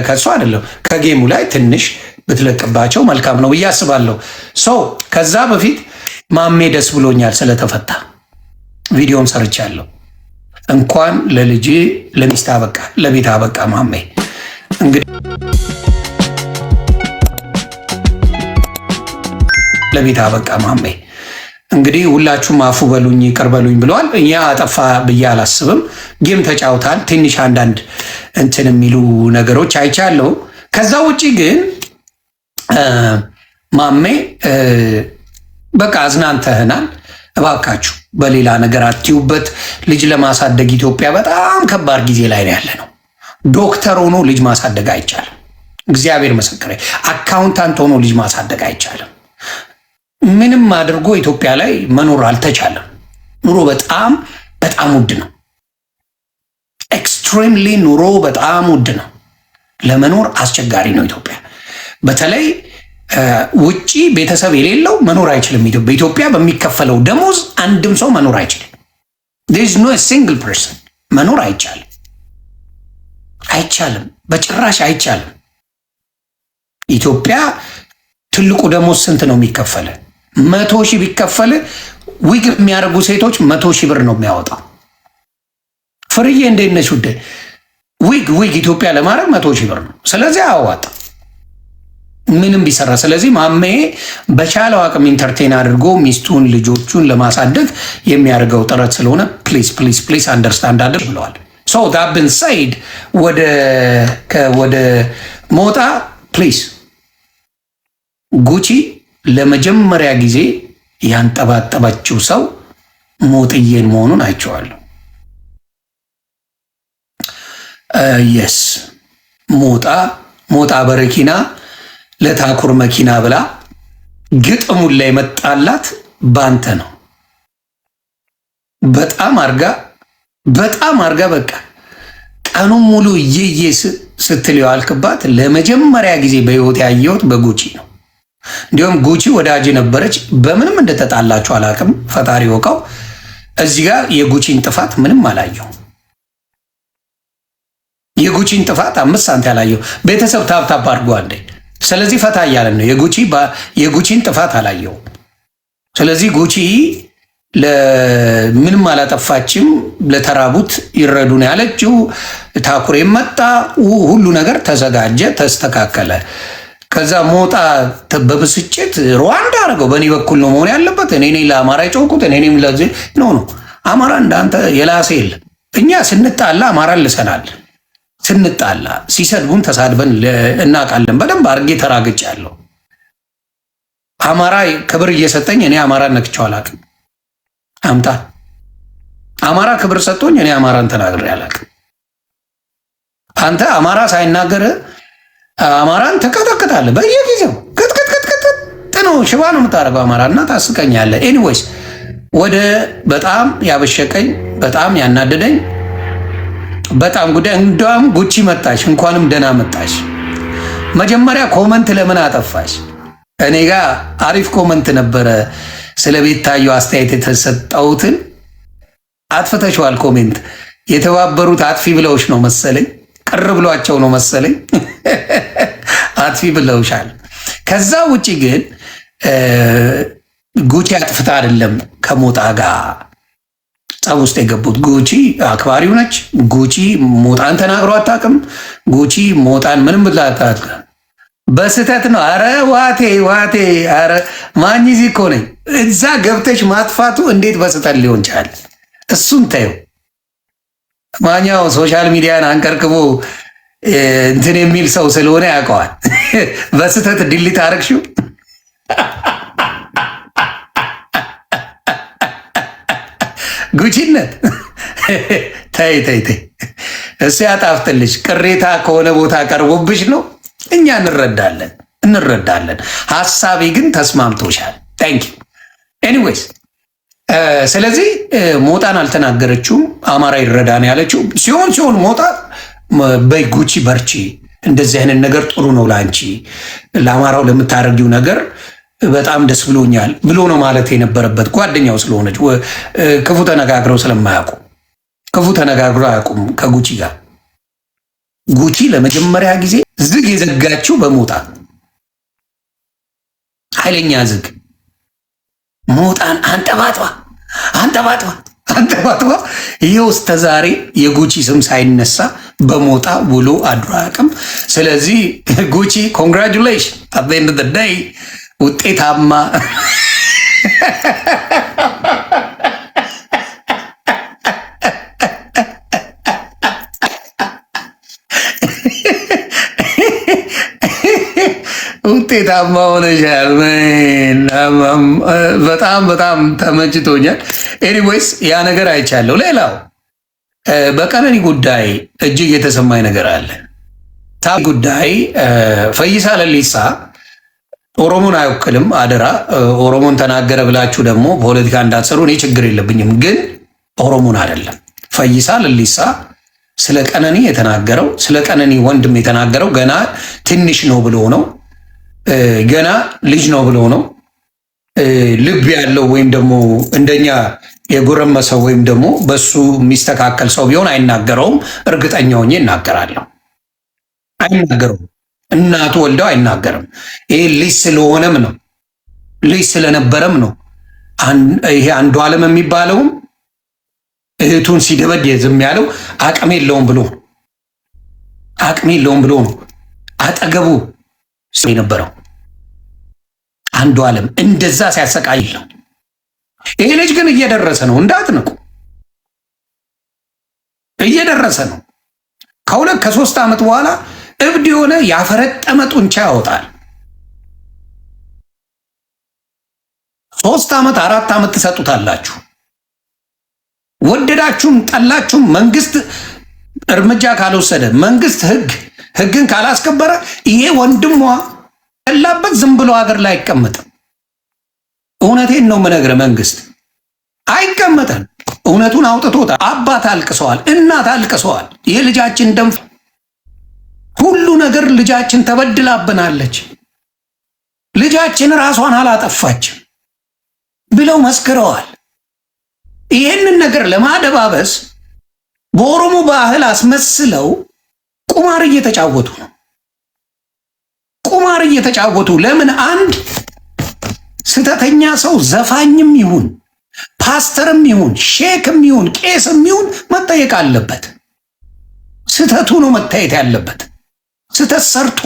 ከእሱ አይደለም ከጌሙ ላይ ትንሽ ብትለቅባቸው መልካም ነው ብዬ አስባለሁ። ሰው ከዛ በፊት ማሜ ደስ ብሎኛል ስለተፈታ ቪዲዮም ሰርቻለሁ። እንኳን ለልጄ ለሚስት አበቃ ለቤት አበቃ ማሜ። እንግዲህ ለቤት አበቃ ማሜ። እንግዲህ ሁላችሁም አፉ በሉኝ ይቅር በሉኝ ብለዋል። እኛ አጠፋ ብዬ አላስብም። ጌም ተጫውታል። ትንሽ አንዳንድ እንትን የሚሉ ነገሮች አይቻለሁ። ከዛ ውጪ ግን ማሜ በቃ አዝናንተህናል። እባካችሁ በሌላ ነገር አትዩበት። ልጅ ለማሳደግ ኢትዮጵያ በጣም ከባድ ጊዜ ላይ ነው ያለ ነው። ዶክተር ሆኖ ልጅ ማሳደግ አይቻልም። እግዚአብሔር ምስክሬ። አካውንታንት ሆኖ ልጅ ማሳደግ አይቻልም። ምንም አድርጎ ኢትዮጵያ ላይ መኖር አልተቻለም። ኑሮ በጣም በጣም ውድ ነው። ኤክስትሪምሊ ኑሮ በጣም ውድ ነው። ለመኖር አስቸጋሪ ነው ኢትዮጵያ። በተለይ ውጪ ቤተሰብ የሌለው መኖር አይችልም። በኢትዮጵያ በሚከፈለው ደሞዝ አንድም ሰው መኖር አይችልም። there is no a single person መኖር አይቻልም። አይቻልም፣ በጭራሽ አይቻልም። ኢትዮጵያ ትልቁ ደሞዝ ስንት ነው የሚከፈለ? 100,000 ቢከፈል ዊግ የሚያደርጉ ሴቶች 100,000 ብር ነው የሚያወጣው። ፍርዬ እንዴት ነሽ ውዴ? ዊግ ኢትዮጵያ ለማድረግ 100,000 ብር ነው። ስለዚህ አዋጣ ምንም ቢሰራ። ስለዚህ ማሜ በቻለው አቅም ኢንተርቴን አድርጎ ሚስቱን ልጆቹን ለማሳደግ የሚያደርገው ጥረት ስለሆነ ፕሊዝ ፕሊዝ ፕሊዝ አንደርስታንድ አድርግ ብለዋል። ሶ ዳት ቢን ሰይድ ወደ ሞጣ ፕሊዝ ጉቺ ለመጀመሪያ ጊዜ ያንጠባጠባችው ሰው ሞጥዬን መሆኑን አይቼዋለሁ። የስ ሞጣ በረኪና ለታኩር መኪና ብላ ግጥሙን ላይ መጣላት ባንተ ነው። በጣም አርጋ በቃ ቀኑን ሙሉ እየየ ስትል የዋልክባት ለመጀመሪያ ጊዜ በህይወት ያየሁት በጉቺ ነው። እንዲሁም ጉቺ ወዳጅ ነበረች። በምንም እንደተጣላችሁ አላውቅም፣ ፈጣሪ ወቀው። እዚህ ጋር የጉቺን ጥፋት ምንም አላየው። የጉቺን ጥፋት 5 ሳንቲም አላየው። ቤተሰብ ታፕታፕ አድርጎ አንዴ። ስለዚህ ፈታ እያለን ነው። የጉቺን ጥፋት አላየው። ስለዚህ ጉቺ ምንም አላጠፋችም። ለተራቡት ይረዱ ነው ያለችው። ታኩሬ መጣ፣ ሁሉ ነገር ተዘጋጀ፣ ተስተካከለ። ከዛ ሞጣ በብስጭት ሩዋንዳ አደረገው። በእኔ በኩል ነው መሆን ያለበት። እኔ ለአማራ የጮኩት እኔም ለዚህ ነው። አማራ እንዳንተ የላሰ የለም። እኛ ስንጣላ አማራን ልሰናል። ስንጣላ ሲሰድቡን ተሳድበን እናውቃለን። በደንብ አድርጌ ተራግጭ ያለው አማራ ክብር እየሰጠኝ እኔ አማራን ነክቼው አላውቅም። አምጣ አማራ ክብር ሰጥቶኝ እኔ አማራን ተናግሬ አላውቅም። አንተ አማራ ሳይናገር አማራን ተቀጠቅጣለህ በየጊዜው ቅጥቅጥቅጥቅጥ ነው። ሽባ ነው የምታደርገው አማራ እና ታስቀኛለህ። ኤኒዌይስ ወደ በጣም ያበሸቀኝ በጣም ያናደደኝ በጣም ጉዳይ እንደውም ጉቺ መጣሽ፣ እንኳንም ደህና መጣሽ። መጀመሪያ ኮመንት ለምን አጠፋሽ? እኔ ጋር አሪፍ ኮመንት ነበረ ስለ ቤታዮ አስተያየት የተሰጠውትን አጥፍተሽዋል። ኮሜንት የተባበሩት አጥፊ ብለውሽ ነው መሰለኝ፣ ቅር ብሏቸው ነው መሰለኝ አጥፊ ብለውሻል። ከዛ ውጪ ግን ጉቺ አጥፍታ አይደለም ከሞጣ ጋር ጸብ ውስጥ የገቡት። ጉቺ አክባሪው ነች። ጉቺ ሞጣን ተናግሮ አታውቅም። ጉቺ ሞጣን ምንም ብላታት በስተት ነው። አረ ዋቴ አረ ማኝዚ እኮ ነኝ። እዛ ገብተሽ ማጥፋቱ እንዴት በስተት ሊሆን ቻለ? እሱን ታየው። ማኛው ሶሻል ሚዲያን አንቀርቅቦ እንትን የሚል ሰው ስለሆነ ያውቀዋል። በስተት ድሊት አረግሽው። ጉቺነት ተይ እሱ ያጣፍጥልሽ። ቅሬታ ከሆነ ቦታ ቀርቦብሽ ነው። እኛ እንረዳለን። ሀሳቤ ግን ተስማምቶሻል። ታንክ ዩ ኤኒዌይስ። ስለዚህ ሞጣን አልተናገረችውም። አማራ ይረዳን ያለችው ሲሆን ሞጣ በይ ጉቺ በርቺ፣ እንደዚህ አይነት ነገር ጥሩ ነው ለአንቺ፣ ለአማራው ለምታደርጊው ነገር በጣም ደስ ብሎኛል ብሎ ነው ማለት የነበረበት። ጓደኛው ስለሆነች ክፉ ተነጋግረው ስለማያውቁ ክፉ ተነጋግረው አያውቁም ከጉቺ ጋር ጉቺ ለመጀመሪያ ጊዜ ዝግ የዘጋችው በሞጣ ኃይለኛ ዝግ ሞጣን አንጠባጥባ ይኸው እስከ ዛሬ የጉቺ ስም ሳይነሳ በሞጣ ውሎ አድሮ አያውቅም። ስለዚህ ጉቺ ኮንግራጁሌሽን አት ዘ ኤንድ ኦፍ ዘ ዴይ ውጤታማ ውጤታማ ሆነሻል። በጣም ተመችቶኛል። ኤኒዌይስ ያ ነገር አይቻለሁ። ሌላው በቀነኒ ጉዳይ እጅግ የተሰማኝ ነገር አለ። ጉዳይ ፈይሳ ለሊሳ ኦሮሞን አይወክልም። አደራ ኦሮሞን ተናገረ ብላችሁ ደግሞ ፖለቲካ እንዳትሰሩ። እኔ ችግር የለብኝም፣ ግን ኦሮሞን አይደለም። ፈይሳ ለሊሳ ስለ ቀነኒ የተናገረው ስለ ቀነኒ ወንድም የተናገረው ገና ትንሽ ነው ብሎ ነው፣ ገና ልጅ ነው ብሎ ነው። ልብ ያለው ወይም ደግሞ እንደኛ የጎረመሰው ወይም ደግሞ በሱ የሚስተካከል ሰው ቢሆን አይናገረውም። እርግጠኛ ሆኜ እናገራለሁ። አይናገረውም። እናቱ ወልደው አይናገርም። ይሄ ልጅ ስለሆነም ነው፣ ልጅ ስለነበረም ነው። ይሄ አንዱ ዓለም የሚባለውም እህቱን ሲደበድ ዝም ያለው አቅም የለውም ብሎ ነው አጠገቡ የነበረው አንዱ ዓለም እንደዛ ሲያሰቃይ ነው። ይሄ ልጅ ግን እየደረሰ ነው፣ እንዳትንቁ እየደረሰ ነው። ከሁለት ከሶስት ዓመት በኋላ እብድ የሆነ ያፈረጠመ ጡንቻ ያወጣል። 3 ዓመት 4 ዓመት ትሰጡታላችሁ። ወደዳችሁም ጠላችሁም መንግስት እርምጃ ካልወሰደ መንግስት ህግን ካላስከበረ ይሄ ወንድሟ ያላበት ዝም ብሎ ሀገር ላይ አይቀመጥም። እውነቴን ነው የምነግርህ፣ መንግስት አይቀመጥም። እውነቱን አውጥቶታል። አባት አልቅሰዋል፣ እናት አልቅሰዋል። የልጃችን ደም ሁሉ ነገር ልጃችን ተበድላብናለች፣ ልጃችን ራሷን አላጠፋችም ብለው መስክረዋል። ይህንን ነገር ለማደባበስ በኦሮሞ ባህል አስመስለው ቁማር እየተጫወቱ ነው። ቁማር እየተጫወቱ ለምን አንድ ስተተኛ ሰው ዘፋኝም ይሁን ፓስተርም ይሁን ሼክም ይሁን ቄስም ይሁን መጠየቅ አለበት። ስተቱ ነው መታየት ያለበት። ስተት ሰርቷል።